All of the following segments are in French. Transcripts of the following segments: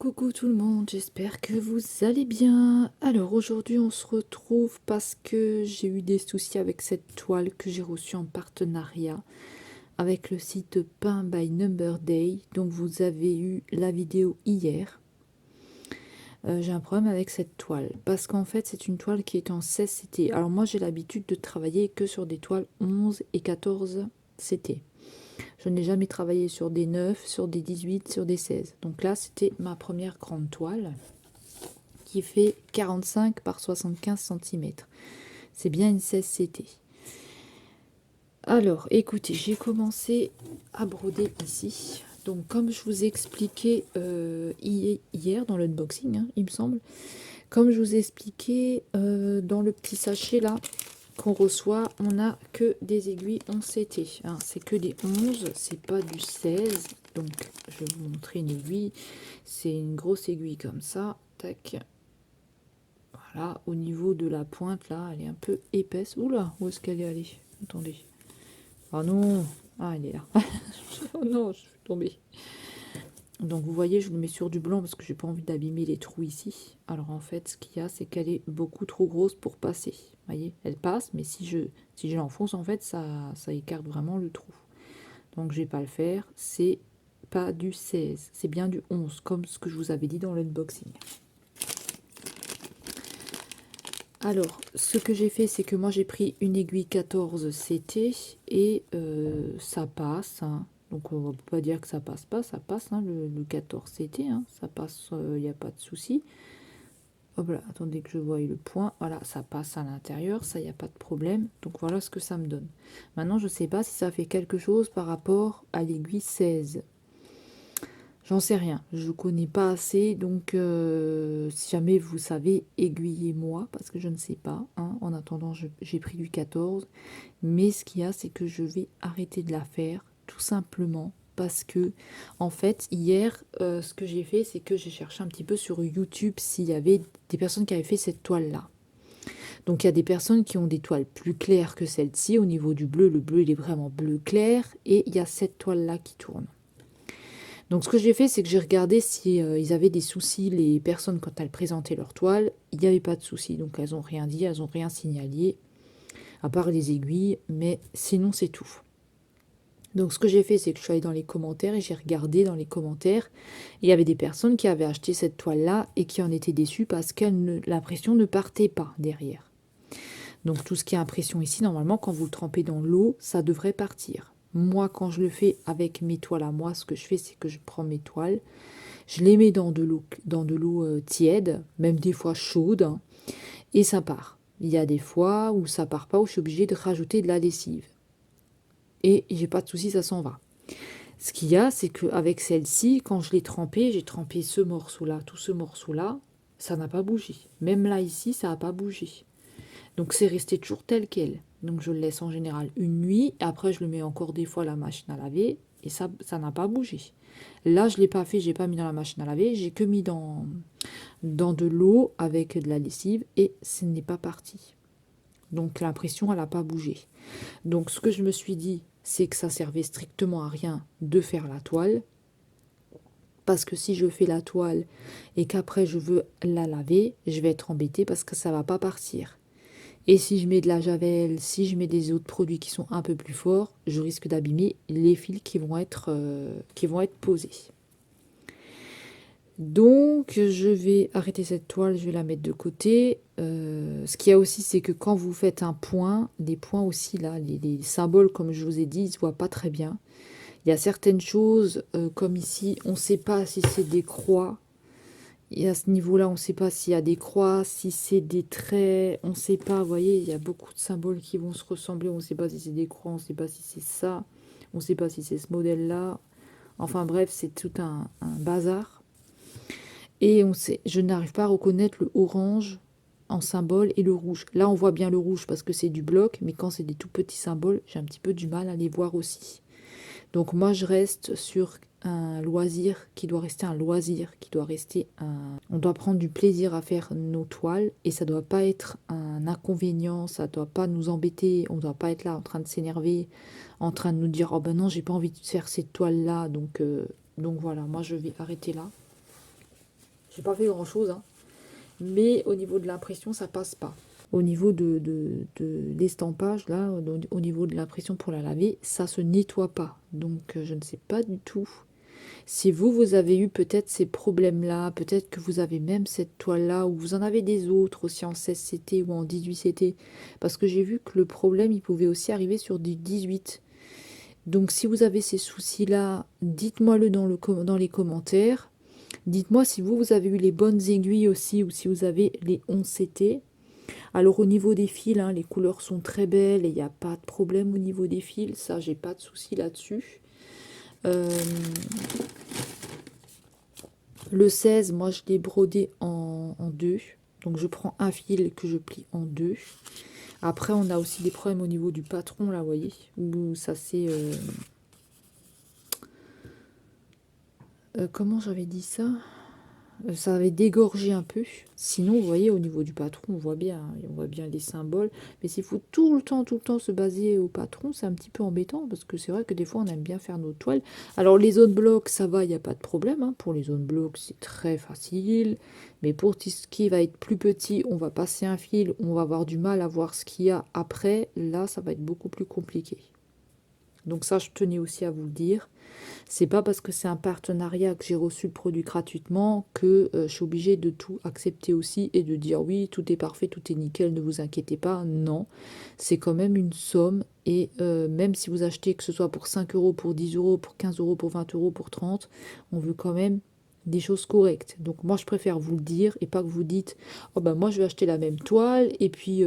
Coucou tout le monde, j'espère que vous allez bien. Alors aujourd'hui on se retrouve parce que j'ai eu des soucis avec cette toile que j'ai reçue en partenariat avec le site Paint by Number Day. Donc vous avez eu la vidéo hier. J'ai un problème avec cette toile parce qu'en fait c'est une toile qui est en 16 CT. Alors moi j'ai l'habitude de travailler que sur des toiles 11 et 14 CT. Je n'ai jamais travaillé sur des 9, sur des 18, sur des 16. Donc là, c'était ma première grande toile qui fait 45 par 75 cm. C'est bien une 16 CT. Alors, écoutez, j'ai commencé à broder ici. Donc, comme je vous ai expliqué hier dans l'unboxing, il me semble, comme je vous ai expliqué dans le petit sachet là, qu'on reçoit, on n'a que des aiguilles 11 CT. Hein, c'est que des 11, c'est pas du 16. Donc, je vais vous montrer une aiguille. C'est une grosse aiguille comme ça. Tac. Voilà, au niveau de la pointe, là, elle est un peu épaisse. Oula, où est-ce qu'elle est allée? Attendez. Ah non. Ah, elle est là. Oh non, je suis tombée. Donc vous voyez, je le mets sur du blanc parce que j'ai pas envie d'abîmer les trous ici. Alors en fait, ce qu'il y a, c'est qu'elle est beaucoup trop grosse pour passer. Vous voyez, elle passe, mais si je l'enfonce, en fait, ça écarte vraiment le trou. Donc je vais pas le faire. C'est pas du 16, c'est bien du 11, comme ce que je vous avais dit dans l'unboxing. Alors, ce que j'ai fait, c'est que moi j'ai pris une aiguille 14 CT et ça passe. Hein. Donc on ne peut pas dire que ça passe pas, ça passe, hein, le 14 CT, hein, ça passe, il n'y a pas de souci. Hop là, attendez que je voie le point. Voilà, ça passe à l'intérieur, ça, il n'y a pas de problème. Donc voilà ce que ça me donne. Maintenant, je ne sais pas si ça fait quelque chose par rapport à l'aiguille 16. J'en sais rien, je connais pas assez, donc si jamais vous savez, aiguillez-moi, parce que je ne sais pas. Hein. En attendant, j'ai pris du 14, mais ce qu'il y a, c'est que je vais arrêter de la faire, tout simplement, parce que, en fait, hier, ce que j'ai fait, c'est que j'ai cherché un petit peu sur YouTube s'il y avait des personnes qui avaient fait cette toile-là. Donc il y a des personnes qui ont des toiles plus claires que celle-ci, au niveau du bleu, le bleu il est vraiment bleu clair, et il y a cette toile-là qui tourne. Donc ce que j'ai fait, c'est que j'ai regardé si ils avaient des soucis, les personnes, quand elles présentaient leur toile. Il n'y avait pas de soucis, donc elles n'ont rien dit, elles n'ont rien signalé, à part les aiguilles, mais sinon c'est tout. Donc ce que j'ai fait, c'est que je suis allée dans les commentaires et j'ai regardé dans les commentaires. Il y avait des personnes qui avaient acheté cette toile-là et qui en étaient déçues parce que l'impression ne partait pas derrière. Donc tout ce qui est impression ici, normalement, quand vous le trempez dans l'eau, ça devrait partir. Moi, quand je le fais avec mes toiles à moi, ce que je fais, c'est que je prends mes toiles, je les mets dans de l'eau tiède, même des fois chaude, hein, et ça part. Il y a des fois où ça part pas, où je suis obligée de rajouter de la lessive. Et j'ai pas de souci, ça s'en va. Ce qu'il y a, c'est qu'avec celle-ci, quand je l'ai trempée, j'ai trempé ce morceau-là, tout ce morceau-là, ça n'a pas bougé. Même là, ici, ça n'a pas bougé. Donc c'est resté toujours tel quel. Donc je le laisse en général une nuit, et après je le mets encore des fois à la machine à laver, et ça n'a pas bougé. Là, je ne l'ai pas fait, j'ai pas mis dans la machine à laver, j'ai que mis dans de l'eau avec de la lessive, et ce n'est pas parti. Donc l'impression, elle n'a pas bougé. Donc ce que je me suis dit, c'est que ça servait strictement à rien de faire la toile, parce que si je fais la toile et qu'après je veux la laver, je vais être embêtée parce que ça va pas partir. Et si je mets de la javel, si je mets des autres produits qui sont un peu plus forts, je risque d'abîmer les fils qui vont être posés. Donc je vais arrêter cette toile, je vais la mettre de côté. Ce qu'il y a aussi, c'est que quand vous faites un point, les points aussi, là, les symboles, comme je vous ai dit, ils ne se voient pas très bien. Il y a certaines choses, comme ici, on ne sait pas si c'est des croix. Et à ce niveau-là, on ne sait pas s'il y a des croix, si c'est des traits, on ne sait pas. Vous voyez, il y a beaucoup de symboles qui vont se ressembler. On ne sait pas si c'est des croix, on ne sait pas si c'est ça. On ne sait pas si c'est ce modèle-là. Enfin bref, c'est tout un bazar. Et je n'arrive pas à reconnaître le orange en symbole et le rouge. Là, on voit bien le rouge parce que c'est du bloc, mais quand c'est des tout petits symboles, j'ai un petit peu du mal à les voir aussi. Donc moi, je reste sur un loisir qui doit rester un loisir, qui doit rester un... On doit prendre du plaisir à faire nos toiles et ça doit pas être un inconvénient, ça doit pas nous embêter, on doit pas être là en train de s'énerver, en train de nous dire oh ben non, j'ai pas envie de faire cette toile là, donc voilà, moi je vais arrêter là. J'ai pas fait grand chose, hein. Mais au niveau de l'impression, ça passe pas. Au niveau de l'estampage, là, au niveau de l'impression pour la laver, ça se nettoie pas. Donc, je ne sais pas du tout. Si vous avez eu peut-être ces problèmes-là, peut-être que vous avez même cette toile-là, ou vous en avez des autres aussi en 16CT ou en 18CT. Parce que j'ai vu que le problème, il pouvait aussi arriver sur du 18. Donc, si vous avez ces soucis-là, dites-moi-le dans les commentaires. Dites-moi si vous avez eu les bonnes aiguilles aussi, ou si vous avez les 11CT. Alors au niveau des fils, hein, les couleurs sont très belles et il n'y a pas de problème au niveau des fils. Ça, j'ai pas de souci là-dessus. Le 16, moi je l'ai brodé en deux. Donc je prends un fil que je plie en deux. Après, on a aussi des problèmes au niveau du patron, là, vous voyez, où ça c'est... comment j'avais dit ça? Ça avait dégorgé un peu. Sinon, vous voyez, au niveau du patron, on voit bien les symboles. Mais s'il faut tout le temps se baser au patron, c'est un petit peu embêtant parce que c'est vrai que des fois, on aime bien faire nos toiles. Alors, les zones blocs, ça va, il n'y a pas de problème, hein. Pour les zones blocs, c'est très facile. Mais pour tout ce qui va être plus petit, on va passer un fil, on va avoir du mal à voir ce qu'il y a après. Là, ça va être beaucoup plus compliqué. Donc ça, je tenais aussi à vous le dire. C'est pas parce que c'est un partenariat que j'ai reçu le produit gratuitement que je suis obligée de tout accepter aussi et de dire oui, tout est parfait, tout est nickel, ne vous inquiétez pas. Non, c'est quand même une somme et même si vous achetez que ce soit pour 5 euros, pour 10 euros, pour 15 euros, pour 20 euros, pour 30, on veut quand même des choses correctes. Donc moi je préfère vous le dire et pas que vous dites oh ben moi je vais acheter la même toile et puis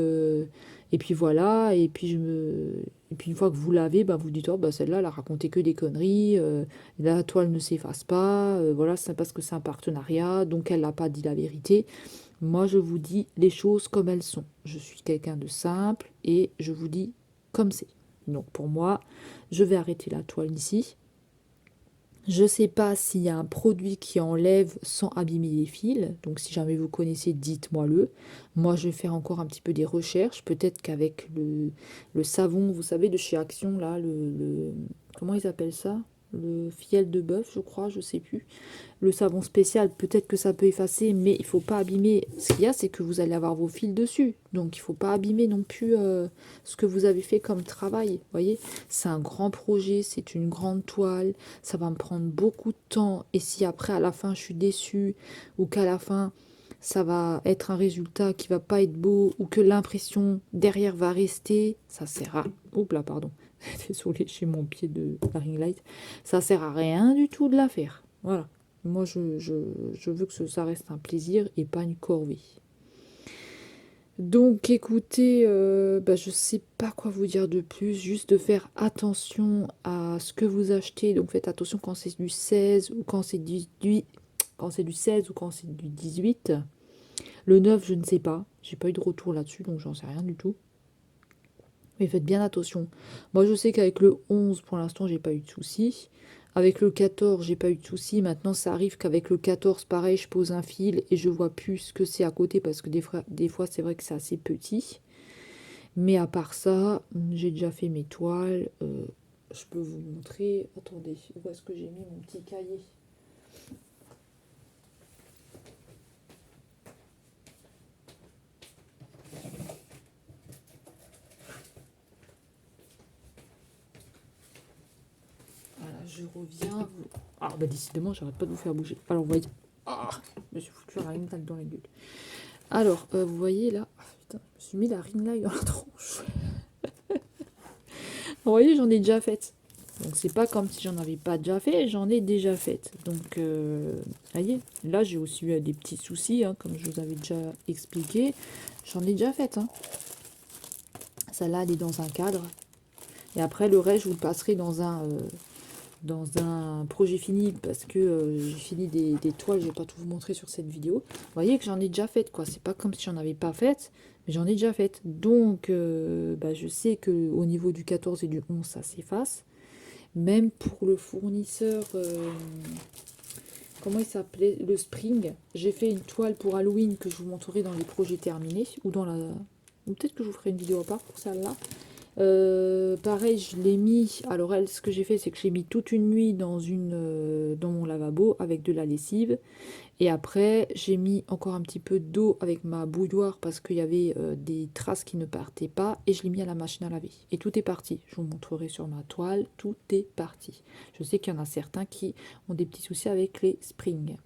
voilà et puis une fois que vous l'avez ben vous dites oh ben celle-là elle a raconté que des conneries, la toile ne s'efface pas, voilà c'est parce que c'est un partenariat donc elle n'a pas dit la vérité. Moi je vous dis les choses comme elles sont. Je suis quelqu'un de simple et je vous dis comme c'est. Donc pour moi je vais arrêter la toile ici. Je ne sais pas s'il y a un produit qui enlève sans abîmer les fils. Donc si jamais vous connaissez, dites-moi-le. Moi, je vais faire encore un petit peu des recherches. Peut-être qu'avec le savon, vous savez, de chez Action, là, comment ils appellent ça? Le fiel de bœuf, je crois, je sais plus. Le savon spécial, peut-être que ça peut effacer, mais il faut pas abîmer. Ce qu'il y a, c'est que vous allez avoir vos fils dessus. Donc, il faut pas abîmer non plus ce que vous avez fait comme travail. Vous voyez, c'est un grand projet, c'est une grande toile. Ça va me prendre beaucoup de temps. Et si après, à la fin, je suis déçue, ou qu'à la fin, ça va être un résultat qui va pas être beau, ou que l'impression derrière va rester, ça sert à... Oups là, pardon. Désolée, chez mon pied de la ring light. Ça sert à rien du tout de la faire. Voilà. Moi, je veux que ça reste un plaisir et pas une corvée. Donc, écoutez, je sais pas quoi vous dire de plus. Juste de faire attention à ce que vous achetez. Donc, faites attention quand c'est du 16 ou quand c'est du 16 ou quand c'est du 18. Le 9, je ne sais pas. J'ai pas eu de retour là-dessus, donc j'en sais rien du tout. Mais faites bien attention. Moi, je sais qu'avec le 11, pour l'instant, j'ai pas eu de soucis. Avec le 14, j'ai pas eu de soucis. Maintenant, ça arrive qu'avec le 14, pareil, je pose un fil et je vois plus ce que c'est à côté parce que des fois c'est vrai que c'est assez petit. Mais à part ça, j'ai déjà fait mes toiles. Je peux vous montrer. Attendez, où est-ce que j'ai mis mon petit cahier ? Je reviens. Ah, bah décidément, j'arrête pas de vous faire bouger. Alors, vous voyez. Ah, je me suis foutu la ring light dans la gueule. Alors, vous voyez là. Ah, putain, je me suis mis la ring light dans la tronche. Vous voyez, j'en ai déjà fait. Donc, c'est pas comme si j'en avais pas déjà fait, j'en ai déjà fait. Donc, vous voyez, là, j'ai aussi eu des petits soucis, hein, comme je vous avais déjà expliqué. J'en ai déjà fait. Hein. Celle-là, elle est dans un cadre. Et après, le reste, je vous le passerai dans un projet fini parce que j'ai fini des toiles, je vais pas tout vous montrer sur cette vidéo. Vous voyez que j'en ai déjà fait quoi, c'est pas comme si j'en avais pas fait, mais j'en ai déjà fait. Donc je sais que au niveau du 14 et du 11 ça s'efface. Même pour le fournisseur, comment il s'appelait, le Spring, j'ai fait une toile pour Halloween que je vous montrerai dans les projets terminés ou dans la, ou peut-être que je vous ferai une vidéo à part pour celle-là. Pareil, je l'ai mis. Alors elle, ce que j'ai fait, c'est que j'ai mis toute une nuit dans mon lavabo avec de la lessive. Et après, j'ai mis encore un petit peu d'eau avec ma bouilloire parce qu'il y avait des traces qui ne partaient pas. Et je l'ai mis à la machine à laver. Et tout est parti. Je vous montrerai sur ma toile. Tout est parti. Je sais qu'il y en a certains qui ont des petits soucis avec les springs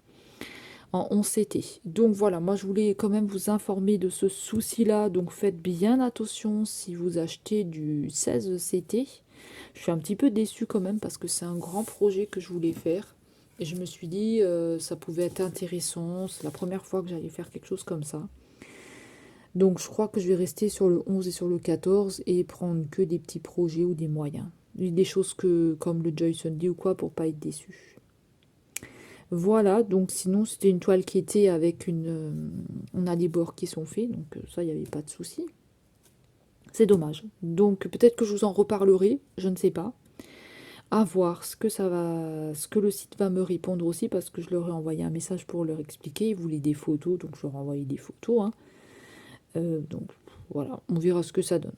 en 11CT. Donc voilà, moi je voulais quand même vous informer de ce souci-là. Donc faites bien attention si vous achetez du 16CT. Je suis un petit peu déçue quand même parce que c'est un grand projet que je voulais faire. Et je me suis dit, ça pouvait être intéressant. C'est la première fois que j'allais faire quelque chose comme ça. Donc je crois que je vais rester sur le 11 et sur le 14 et prendre que des petits projets ou des moyens. Des choses comme le Joy Sunday ou quoi pour pas être déçu. Voilà, donc sinon c'était une toile qui était avec on a des bords qui sont faits, donc ça, il n'y avait pas de souci. C'est dommage. Donc peut-être que je vous en reparlerai, je ne sais pas. À voir ce que le site va me répondre aussi, parce que je leur ai envoyé un message pour leur expliquer. Ils voulaient des photos, donc je leur ai envoyé des photos. Hein. Donc voilà, on verra ce que ça donne.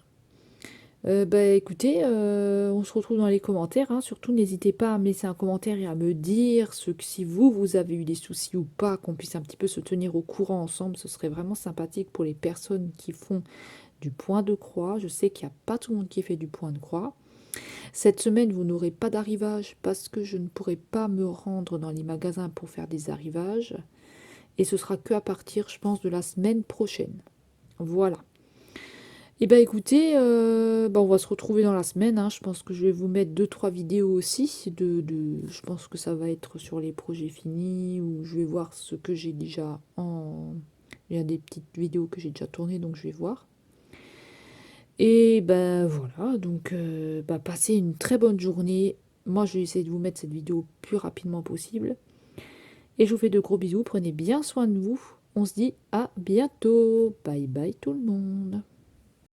Bah écoutez, on se retrouve dans les commentaires, hein. Surtout n'hésitez pas à me laisser un commentaire et à me dire si vous avez eu des soucis ou pas, qu'on puisse un petit peu se tenir au courant ensemble, ce serait vraiment sympathique pour les personnes qui font du point de croix. Je sais qu'il n'y a pas tout le monde qui fait du point de croix. Cette semaine, vous n'aurez pas d'arrivage parce que je ne pourrai pas me rendre dans les magasins pour faire des arrivages. Et ce sera que à partir, je pense, de la semaine prochaine. Voilà. Et bah écoutez, on va se retrouver dans la semaine. Hein. Je pense que je vais vous mettre 2-3 vidéos aussi. Je pense que ça va être sur les projets finis ou je vais voir ce que j'ai déjà en. Il y a des petites vidéos que j'ai déjà tournées, donc je vais voir. Et ben voilà, donc passez une très bonne journée. Moi, je vais essayer de vous mettre cette vidéo le plus rapidement possible. Et je vous fais de gros bisous. Prenez bien soin de vous. On se dit à bientôt. Bye bye tout le monde.